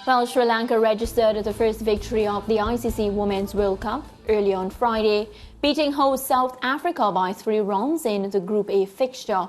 Well, Sri Lanka registered the first victory of the ICC Women's World Cup early on Friday, beating host South Africa by 3 runs in the Group A fixture.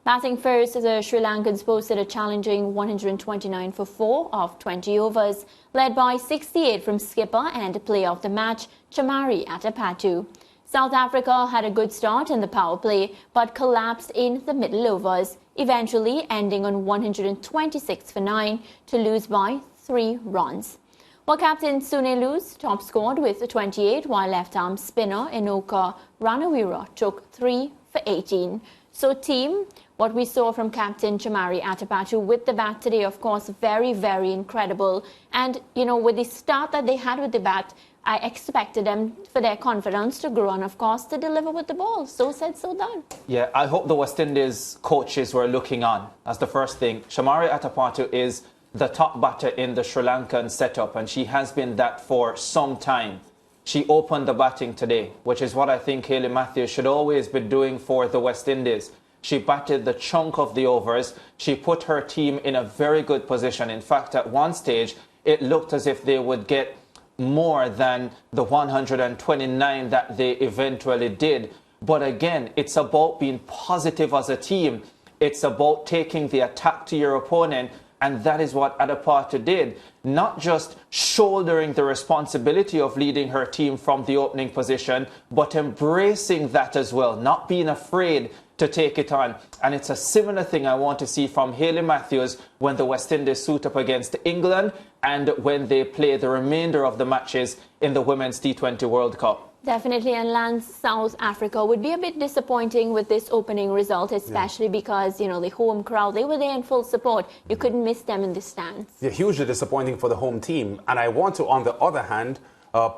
Batting first, the Sri Lankans posted a challenging 129 for 4 of 20 overs, led by 68 from skipper and player of the match, Chamari Atapattu. South Africa had a good start in the power play, but collapsed in the middle overs, eventually ending on 126 for 9 to lose by 3 runs. While captain Sunil top scored with 28, while left-arm spinner Enoka Ranawira took 3 for 18. So team, what we saw from captain Chamari Atapattu with the bat today, of course, very, very incredible. And, with the start that they had with the bat, I expected them for their confidence to grow and, of course, to deliver with the ball. So said, so done. Yeah, I hope the West Indies coaches were looking on. That's the first thing. Chamari Atapattu is the top batter in the Sri Lankan setup, and she has been that for some time. She opened the batting today, which is what I think Hayley Matthews should always be doing for the West Indies. She batted the chunk of the overs. She put her team in a very good position. In fact, at one stage, it looked as if they would get more than the 129 that they eventually did. But again, it's about being positive as a team. It's about taking the attack to your opponent. And that is what Atapattu did, not just shouldering the responsibility of leading her team from the opening position, but embracing that as well, not being afraid to take it on. And it's a similar thing I want to see from Hayley Matthews when the West Indies suit up against England and when they play the remainder of the matches in the Women's T20 World Cup. Definitely, and Lance, South Africa would be a bit disappointing with this opening result, especially because, the home crowd, they were there in full support. You couldn't miss them in the stands. Yeah, hugely disappointing for the home team. And I want to, on the other hand,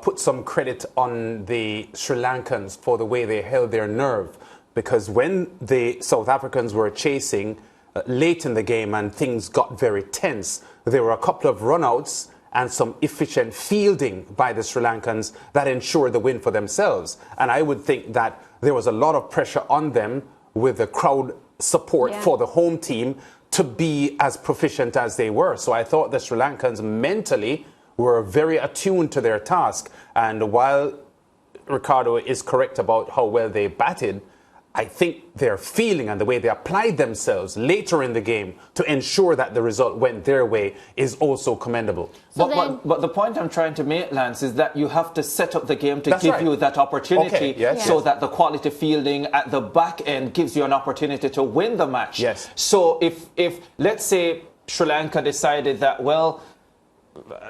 put some credit on the Sri Lankans for the way they held their nerve. Because when the South Africans were chasing late in the game and things got very tense, there were a couple of run-outs and some efficient fielding by the Sri Lankans that ensured the win for themselves. And I would think that there was a lot of pressure on them with the crowd support for the home team to be as proficient as they were. So I thought the Sri Lankans mentally were very attuned to their task. And while Ricardo is correct about how well they batted, I think their feeling and the way they applied themselves later in the game to ensure that the result went their way is also commendable. But the point I'm trying to make, Lance, is that you have to set up the game to give you that opportunity so that the quality fielding at the back end gives you an opportunity to win the match. Yes. So if let's say Sri Lanka decided that, well,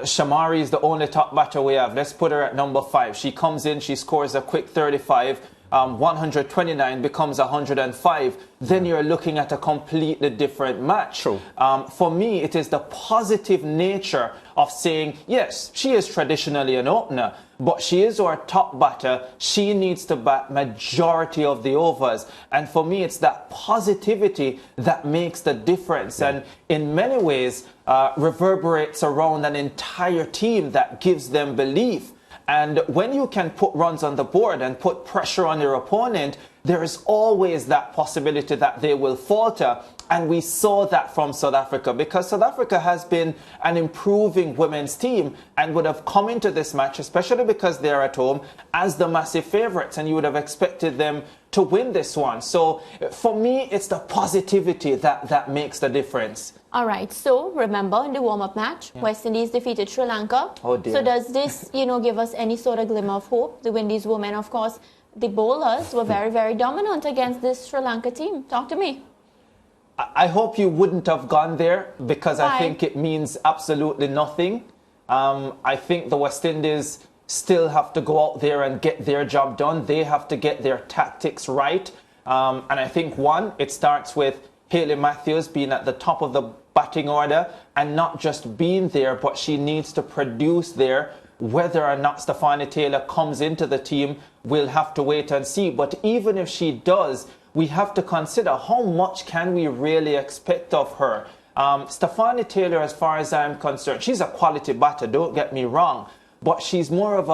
Chamari is the only top batter we have, let's put her at number 5. She comes in, she scores a quick 35. 129 becomes 105, then you're looking at a completely different match. True. For me, it is the positive nature of saying, yes, she is traditionally an opener, but she is our top batter. She needs to bat majority of the overs. And for me, it's that positivity that makes the difference. And in many ways, reverberates around an entire team that gives them belief. And when you can put runs on the board and put pressure on your opponent, there is always that possibility that they will falter. And we saw that from South Africa, because South Africa has been an improving women's team and would have come into this match, especially because they're at home, as the massive favourites. And you would have expected them to win this one. So for me, it's the positivity that makes the difference. All right. So remember, in the warm-up match, West Indies defeated Sri Lanka. Oh dear. So does this, give us any sort of glimmer of hope? The Windies women, of course, the bowlers were very, very dominant against this Sri Lanka team. Talk to me. I hope you wouldn't have gone there, because I think it means absolutely nothing. I think the West Indies still have to go out there and get their job done. They have to get their tactics right. And I think, one, it starts with Hayley Matthews being at the top of the batting order and not just being there, but she needs to produce there. Whether or not Stephanie Taylor comes into the team, we'll have to wait and see. But even if she does, we have to consider how much can we really expect of her. Stephanie Taylor, as far as I'm concerned, she's a quality batter, don't get me wrong, but she's more of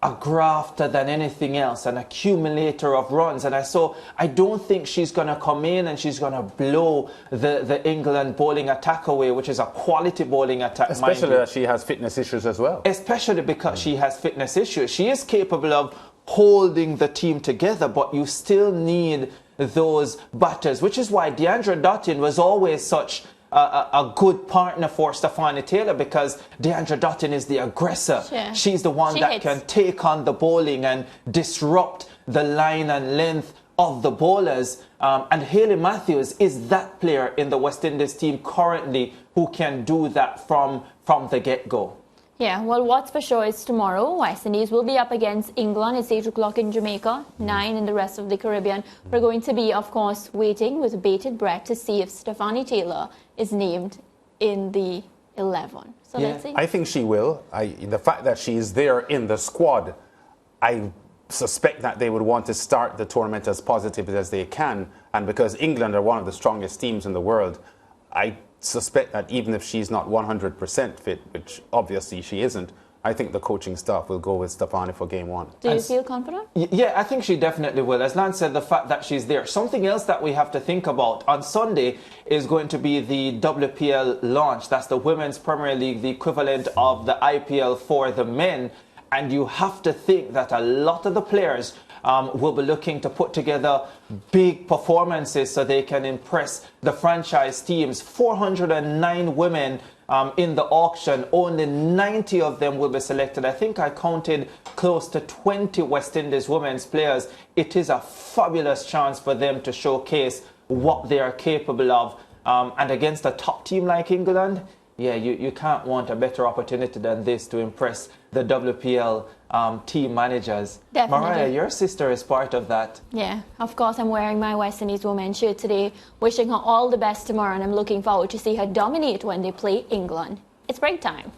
a a grafter than anything else, an accumulator of runs. And I don't think she's going to come in and she's going to blow the England bowling attack away, which is a quality bowling attack. Especially that she has fitness issues as well. Especially because she has fitness issues. She is capable of holding the team together, but you still need those batters, which is why Deandra Dottin was always such a good partner for Stefani Taylor, because Deandra Dottin is the aggressor. Yeah. She's the one that can take on the bowling and disrupt the line and length of the bowlers. And Hayley Matthews is that player in the West Indies team currently who can do that from the get-go. Yeah, well, what's for sure is tomorrow, West Indies will be up against England. It's 8 o'clock in Jamaica, 9 in the rest of the Caribbean. We're going to be, of course, waiting with bated breath to see if Stefani Taylor is named in the 11. So let's see. I think she will. The fact that she is there in the squad, I suspect that they would want to start the tournament as positive as they can. And because England are one of the strongest teams in the world, I suspect that even if she's not 100% fit, which obviously she isn't, I think the coaching staff will go with Stefani for game one. Do you feel confident? Yeah, I think she definitely will. As Lance said, the fact that she's there. Something else that we have to think about on Sunday is going to be the WPL launch. That's the Women's Premier League, the equivalent of the IPL for the men. And you have to think that a lot of the players will be looking to put together big performances so they can impress the franchise teams. 409 women in the auction, only 90 of them will be selected. I think I counted close to 20 West Indies women's players. It is a fabulous chance for them to showcase what they are capable of. And against a top team like England, yeah, you can't want a better opportunity than this to impress the WPL team managers. Definitely. Mariah, your sister is part of that. Yeah, of course, I'm wearing my West Indies women's shirt today, wishing her all the best tomorrow, and I'm looking forward to see her dominate when they play England. It's break time.